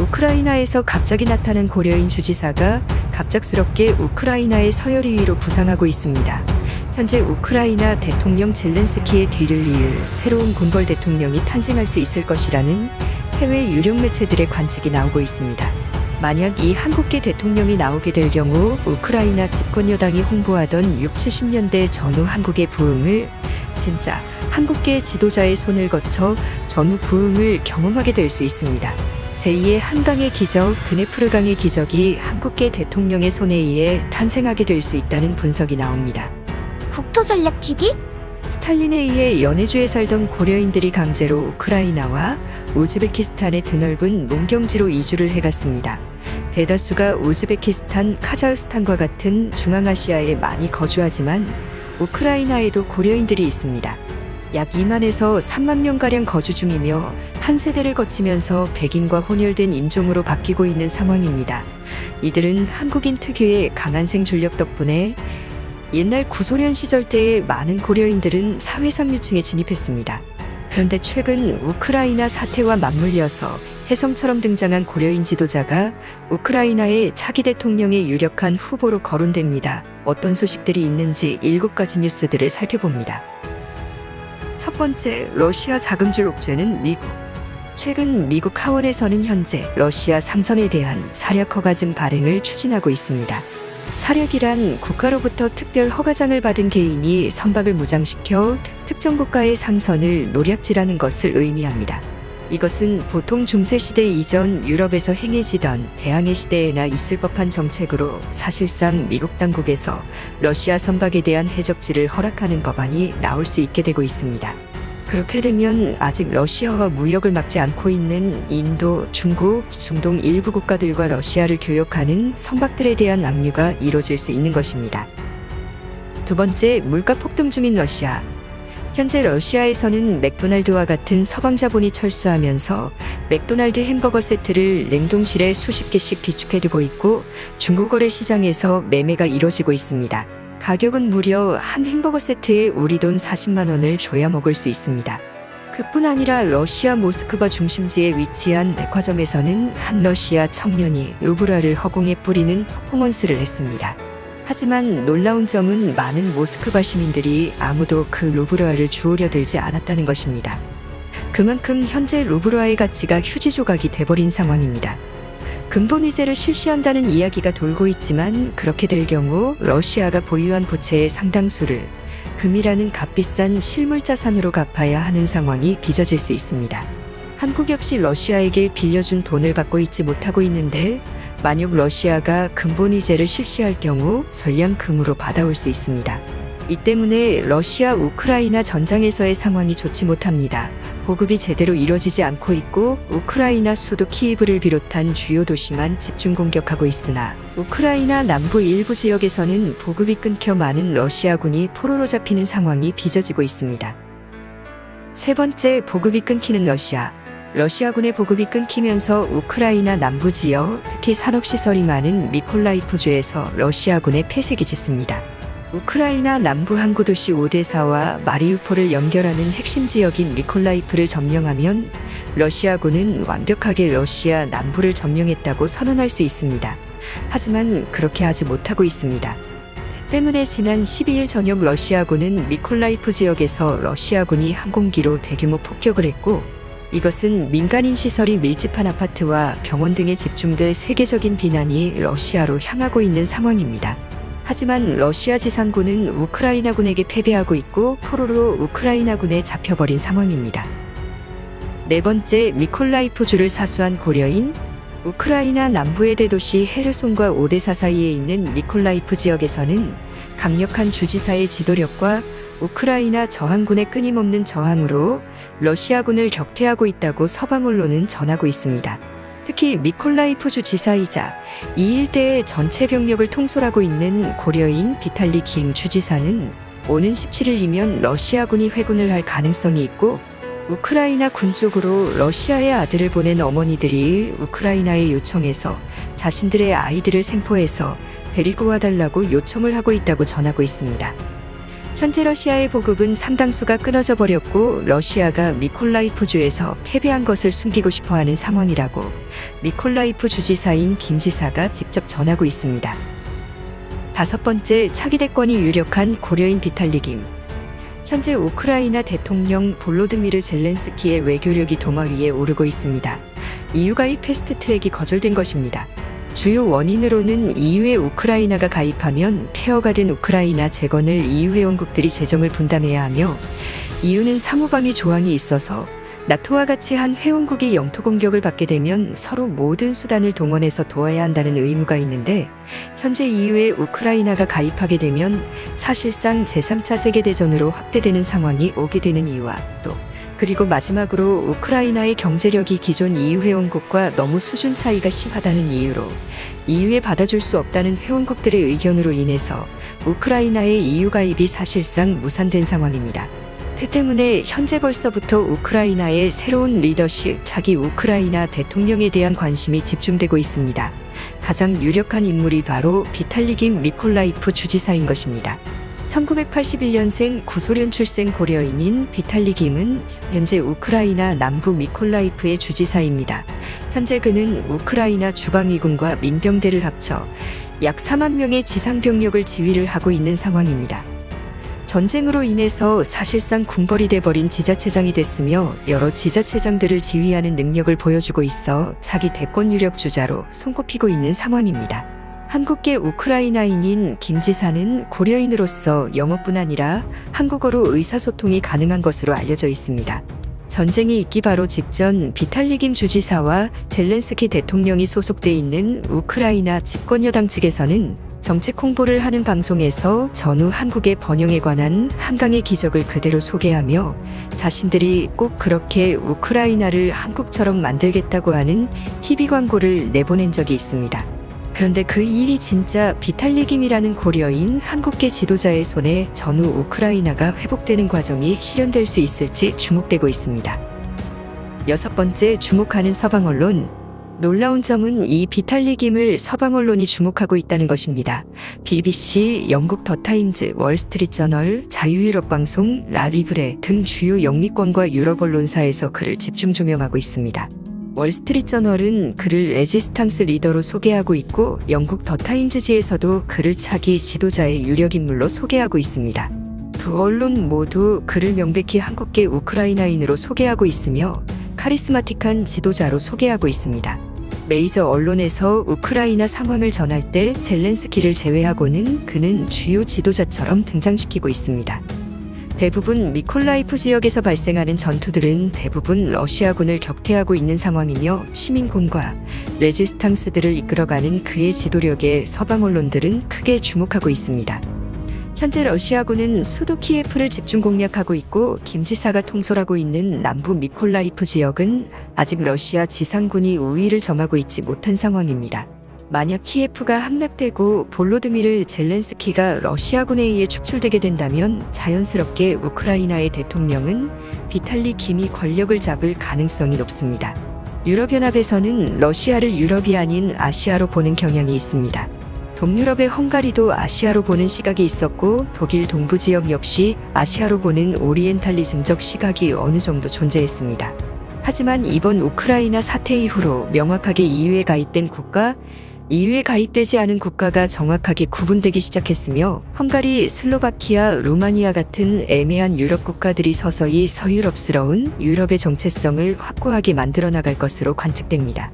우크라이나에서 갑자기 나타난 고려인 주지사가 갑작스럽게 우크라이나의 서열 2위로 부상하고 있습니다. 현재 우크라이나 대통령 젤렌스키의 뒤를 이을 새로운 군벌 대통령이 탄생할 수 있을 것이라는 해외 유력 매체들의 관측이 나오고 있습니다. 만약 이 한국계 대통령이 나오게 될 경우 우크라이나 집권 여당이 홍보하던 60, 70년대 전후 한국의 부흥을 진짜 한국계 지도자의 손을 거쳐 전후 부흥을 경험하게 될 수 있습니다. 제2의 한강의 기적, 드네프르강의 기적이 한국계 대통령의 손에 의해 탄생하게 될 수 있다는 분석이 나옵니다. 국토전략TV? 스탈린에 의해 연해주에 살던 고려인들이 강제로 우크라이나와 우즈베키스탄의 드넓은 농경지로 이주를 해갔습니다. 대다수가 우즈베키스탄, 카자흐스탄과 같은 중앙아시아에 많이 거주하지만 우크라이나에도 고려인들이 있습니다. 약 2만에서 3만 명가량 거주 중이며 한 세대를 거치면서 백인과 혼혈된 인종으로 바뀌고 있는 상황입니다. 이들은 한국인 특유의 강한 생존력 덕분에 옛날 구소련 시절 때의 많은 고려인들은 사회상류층에 진입했습니다. 그런데 최근 우크라이나 사태와 맞물려서 혜성처럼 등장한 고려인 지도자가 우크라이나의 차기 대통령의 유력한 후보로 거론됩니다. 어떤 소식들이 있는지 7가지 뉴스들을 살펴봅니다. 첫 번째, 러시아 자금줄 옥죄는 미국. 최근 미국 하원에서는 현재 러시아 상선에 대한 사력 허가증 발행을 추진하고 있습니다. 사력이란 국가로부터 특별 허가장을 받은 개인이 선박을 무장시켜 특정 국가의 상선을 노략질하는 것을 의미합니다. 이것은 보통 중세시대 이전 유럽에서 행해지던 대항해 시대에나 있을 법한 정책으로 사실상 미국 당국에서 러시아 선박에 대한 해적지를 허락하는 법안이 나올 수 있게 되고 있습니다. 그렇게 되면 아직 러시아와 무역을 막지 않고 있는 인도, 중국, 중동 일부 국가들과 러시아를 교역하는 선박들에 대한 압류가 이뤄질 수 있는 것입니다. 두 번째, 물가 폭등 중인 러시아. 현재 러시아에서는 맥도날드와 같은 서방 자본이 철수하면서 맥도날드 햄버거 세트를 냉동실에 수십 개씩 비축해두고 있고 중고 거래 시장에서 매매가 이뤄지고 있습니다. 가격은 무려 한 햄버거 세트에 우리 돈 40만 원을 줘야 먹을 수 있습니다. 그뿐 아니라 러시아 모스크바 중심지에 위치한 백화점에서는 한 러시아 청년이 루브라를 허공에 뿌리는 퍼포먼스를 했습니다. 하지만 놀라운 점은 많은 모스크바 시민들이 아무도 그 루브라를 주우려 들지 않았다는 것입니다. 그만큼 현재 루브라의 가치가 휴지 조각이 돼버린 상황입니다. 근본 위제를 실시한다는 이야기가 돌고 있지만 그렇게 될 경우 러시아가 보유한 부채의 상당수를 금이라는 값비싼 실물자산으로 갚아야 하는 상황이 빚어질 수 있습니다. 한국 역시 러시아에게 빌려준 돈을 받고 있지 못하고 있는데 만약 러시아가 근본 위제를 실시할 경우 전량금으로 받아올 수 있습니다. 이 때문에 러시아 우크라이나 전장에서의 상황이 좋지 못합니다. 보급이 제대로 이뤄지지 않고 있고 우크라이나 수도 키이브를 비롯한 주요 도시만 집중 공격하고 있으나 우크라이나 남부 일부 지역에서는 보급이 끊겨 많은 러시아군이 포로로 잡히는 상황이 빚어지고 있습니다. 세 번째, 보급이 끊기는 러시아. 러시아군의 보급이 끊기면서 우크라이나 남부 지역, 특히 산업시설이 많은 미콜라이프주에서 러시아군의 폐색이 짙습니다. 우크라이나 남부 항구 도시 오데사와 마리우폴을 연결하는 핵심 지역인 미콜라이프를 점령하면 러시아군은 완벽하게 러시아 남부를 점령했다고 선언할 수 있습니다. 하지만 그렇게 하지 못하고 있습니다. 때문에 지난 12일 저녁 러시아군은 미콜라이프 지역에서 러시아군이 항공기로 대규모 폭격을 했고 이것은 민간인 시설이 밀집한 아파트와 병원 등에 집중돼 세계적인 비난이 러시아로 향하고 있는 상황입니다. 하지만 러시아 지상군은 우크라이나군에게 패배하고 있고 포로로 우크라이나군에 잡혀버린 상황입니다. 네 번째, 미콜라이프주를 사수한 고려인. 우크라이나 남부의 대도시 헤르손과 오데사 사이에 있는 미콜라이프 지역에서는 강력한 주지사의 지도력과 우크라이나 저항군의 끊임없는 저항으로 러시아군을 격퇴하고 있다고 서방 언론은 전하고 있습니다. 특히 미콜라이프주 지사이자 이 일대의 전체 병력을 통솔하고 있는 고려인 비탈리 기임 주지사는 오는 17일이면 러시아군이 회군을 할 가능성이 있고 우크라이나 군 쪽으로 러시아의 아들을 보낸 어머니들이 우크라이나에 요청해서 자신들의 아이들을 생포해서 데리고 와달라고 요청을 하고 있다고 전하고 있습니다. 현재 러시아의 보급은 상당수가 끊어져 버렸고 러시아가 미콜라이프주에서 패배한 것을 숨기고 싶어하는 상황이라고 미콜라이프 주지사인 김 지사가 직접 전하고 있습니다. 다섯 번째, 차기 대권이 유력한 고려인 비탈리 김. 현재 우크라이나 대통령 볼로드미르 젤렌스키의 외교력이 도마 위에 오르고 있습니다. EU가 이 패스트트랙이 거절된 것입니다. 주요 원인으로는 EU에 우크라이나가 가입하면 폐허가 된 우크라이나 재건을 EU 회원국들이 재정을 분담해야 하며 EU는 상호방위 조항이 있어서 나토와 같이 한 회원국이 영토 공격을 받게 되면 서로 모든 수단을 동원해서 도와야 한다는 의무가 있는데 현재 EU에 우크라이나가 가입하게 되면 사실상 제3차 세계대전으로 확대되는 상황이 오게 되는 이유와 또 그리고 마지막으로 우크라이나의 경제력이 기존 EU 회원국과 너무 수준 차이가 심하다는 이유로 EU에 받아줄 수 없다는 회원국들의 의견으로 인해서 우크라이나의 EU 가입이 사실상 무산된 상황입니다. 때문에 현재 벌써부터 우크라이나의 새로운 리더십, 차기 우크라이나 대통령에 대한 관심이 집중되고 있습니다. 가장 유력한 인물이 바로 비탈리 김 미콜라이프 주지사인 것입니다. 1981년생 구소련 출생 고려인인 비탈리 김은 현재 우크라이나 남부 미콜라이프의 주지사입니다. 현재 그는 우크라이나 주방위군과 민병대를 합쳐 약 4만 명의 지상병력을 지휘를 하고 있는 상황입니다. 전쟁으로 인해서 사실상 군벌이 돼버린 지자체장이 됐으며 여러 지자체장들을 지휘하는 능력을 보여주고 있어 차기 대권 유력 주자로 손꼽히고 있는 상황입니다. 한국계 우크라이나인인 김 지사는 고려인으로서 영어뿐 아니라 한국어로 의사소통이 가능한 것으로 알려져 있습니다. 전쟁이 있기 바로 직전 비탈리 김 주지사와 젤렌스키 대통령이 소속돼 있는 우크라이나 집권여당 측에서는 정책 홍보를 하는 방송에서 전후 한국의 번영에 관한 한강의 기적을 그대로 소개하며 자신들이 꼭 그렇게 우크라이나를 한국처럼 만들겠다고 하는 TV 광고를 내보낸 적이 있습니다. 그런데 그 일이 진짜 비탈리 김이라는 고려인 한국계 지도자의 손에 전후 우크라이나가 회복되는 과정이 실현될 수 있을지 주목되고 있습니다. 여섯 번째, 주목하는 서방 언론. 놀라운 점은 이 비탈리 김을 서방 언론이 주목하고 있다는 것입니다. BBC, 영국 더타임즈, 월스트리트저널, 자유유럽 방송, 라리브레 등 주요 영미권과 유럽 언론사에서 그를 집중 조명하고 있습니다. 월스트리트저널은 그를 레지스탕스 리더로 소개하고 있고 영국 더타임즈지에서도 그를 차기 지도자의 유력 인물로 소개하고 있습니다. 두 언론 모두 그를 명백히 한국계 우크라이나인으로 소개하고 있으며 카리스마틱한 지도자로 소개하고 있습니다. 메이저 언론에서 우크라이나 상황을 전할 때 젤렌스키를 제외하고는 그는 주요 지도자처럼 등장시키고 있습니다. 대부분 미콜라이프 지역에서 발생하는 전투들은 대부분 러시아군을 격퇴하고 있는 상황이며 시민군과 레지스탕스들을 이끌어가는 그의 지도력에 서방 언론들은 크게 주목하고 있습니다. 현재 러시아군은 수도 키예프를 집중 공략하고 있고 김 지사가 통솔하고 있는 남부 미콜라이프 지역은 아직 러시아 지상군이 우위를 점하고 있지 못한 상황입니다. 만약 키예프가 함락되고 볼로드미르 젤렌스키가 러시아군에 의해 축출되게 된다면 자연스럽게 우크라이나의 대통령은 비탈리 김이 권력을 잡을 가능성이 높습니다. 유럽연합에서는 러시아를 유럽이 아닌 아시아로 보는 경향이 있습니다. 동유럽의 헝가리도 아시아로 보는 시각이 있었고 독일 동부 지역 역시 아시아로 보는 오리엔탈리즘적 시각이 어느 정도 존재했습니다. 하지만 이번 우크라이나 사태 이후로 명확하게 EU에 가입된 국가, EU에 가입되지 않은 국가가 정확하게 구분되기 시작했으며 헝가리, 슬로바키아, 루마니아 같은 애매한 유럽 국가들이 서서히 서유럽스러운 유럽의 정체성을 확고하게 만들어 나갈 것으로 관측됩니다.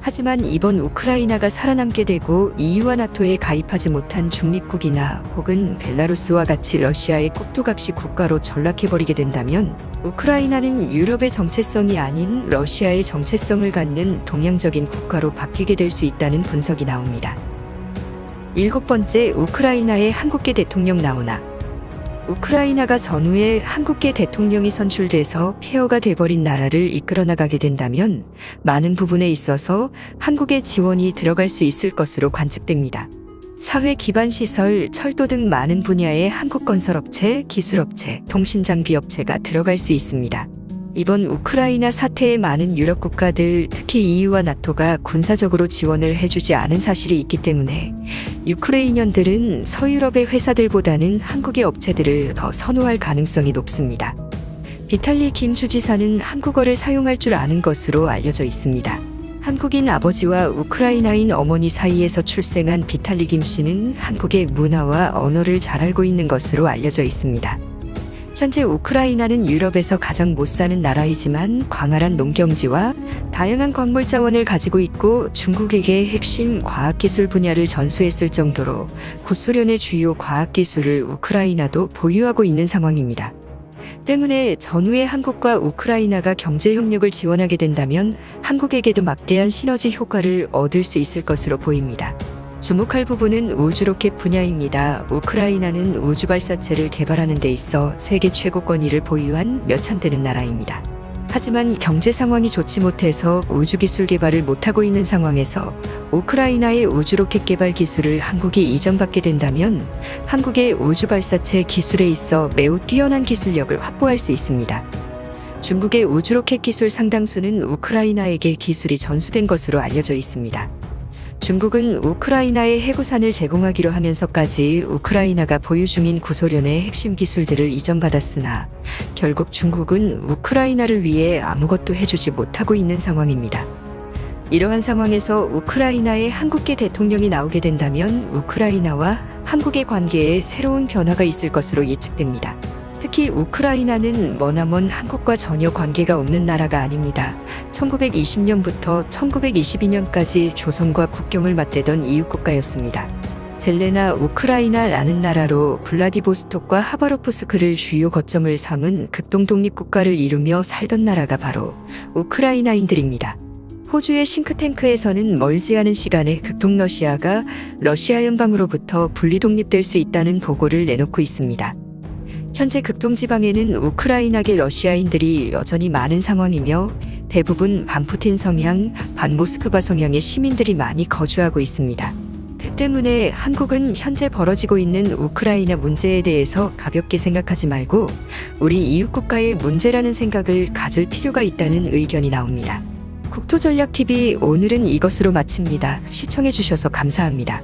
하지만 이번 우크라이나가 살아남게 되고 EU와 나토에 가입하지 못한 중립국이나 혹은 벨라루스와 같이 러시아의 꼭두각시 국가로 전락해버리게 된다면 우크라이나는 유럽의 정체성이 아닌 러시아의 정체성을 갖는 동양적인 국가로 바뀌게 될 수 있다는 분석이 나옵니다. 일곱 번째, 우크라이나의 한국계 대통령 나오나. 우크라이나가 전후에 한국계 대통령이 선출돼서 폐허가 돼버린 나라를 이끌어 나가게 된다면 많은 부분에 있어서 한국의 지원이 들어갈 수 있을 것으로 관측됩니다. 사회 기반 시설, 철도 등 많은 분야의 한국 건설업체, 기술업체, 통신장비업체가 들어갈 수 있습니다. 이번 우크라이나 사태에 많은 유럽 국가들, 특히 EU와 나토가 군사적으로 지원을 해주지 않은 사실이 있기 때문에 유크레이년들은 서유럽의 회사들보다는 한국의 업체들을 더 선호할 가능성이 높습니다. 비탈리 김 주지사는 한국어를 사용할 줄 아는 것으로 알려져 있습니다. 한국인 아버지와 우크라이나인 어머니 사이에서 출생한 비탈리 김 씨는 한국의 문화와 언어를 잘 알고 있는 것으로 알려져 있습니다. 현재 우크라이나는 유럽에서 가장 못 사는 나라이지만 광활한 농경지와 다양한 광물 자원을 가지고 있고 중국에게 핵심 과학기술 분야를 전수했을 정도로 구소련의 주요 과학기술을 우크라이나도 보유하고 있는 상황입니다. 때문에 전후에 한국과 우크라이나가 경제협력을 지원하게 된다면 한국에게도 막대한 시너지 효과를 얻을 수 있을 것으로 보입니다. 주목할 부분은 우주로켓 분야입니다. 우크라이나는 우주발사체를 개발하는 데 있어 세계 최고 권위를 보유한 몇 천되는 나라입니다. 하지만 경제 상황이 좋지 못해서 우주기술 개발을 못하고 있는 상황에서 우크라이나의 우주로켓 개발 기술을 한국이 이전받게 된다면 한국의 우주발사체 기술에 있어 매우 뛰어난 기술력을 확보할 수 있습니다. 중국의 우주로켓 기술 상당수는 우크라이나에게 기술이 전수된 것으로 알려져 있습니다. 중국은 우크라이나에 해구산을 제공하기로 하면서까지 우크라이나가 보유 중인 구소련의 핵심 기술들을 이전받았으나 결국 중국은 우크라이나를 위해 아무것도 해주지 못하고 있는 상황입니다. 이러한 상황에서 우크라이나에 한국계 대통령이 나오게 된다면 우크라이나와 한국의 관계에 새로운 변화가 있을 것으로 예측됩니다. 특히 우크라이나는 머나먼 한국과 전혀 관계가 없는 나라가 아닙니다. 1920년부터 1922년까지 조선과 국경을 맞대던 이웃국가였습니다. 젤레나 우크라이나라는 나라로 블라디보스톡과 하바롭스크를 주요 거점을 삼은 극동 독립국가를 이루며 살던 나라가 바로 우크라이나인들입니다. 호주의 싱크탱크에서는 멀지 않은 시간에 극동 러시아가 러시아 연방으로부터 분리 독립될 수 있다는 보고를 내놓고 있습니다. 현재 극동지방에는 우크라이나계 러시아인들이 여전히 많은 상황이며 대부분 반푸틴 성향, 반모스크바 성향의 시민들이 많이 거주하고 있습니다. 때문에 한국은 현재 벌어지고 있는 우크라이나 문제에 대해서 가볍게 생각하지 말고 우리 이웃국가의 문제라는 생각을 가질 필요가 있다는 의견이 나옵니다. 국토전략TV 오늘은 이것으로 마칩니다. 시청해주셔서 감사합니다.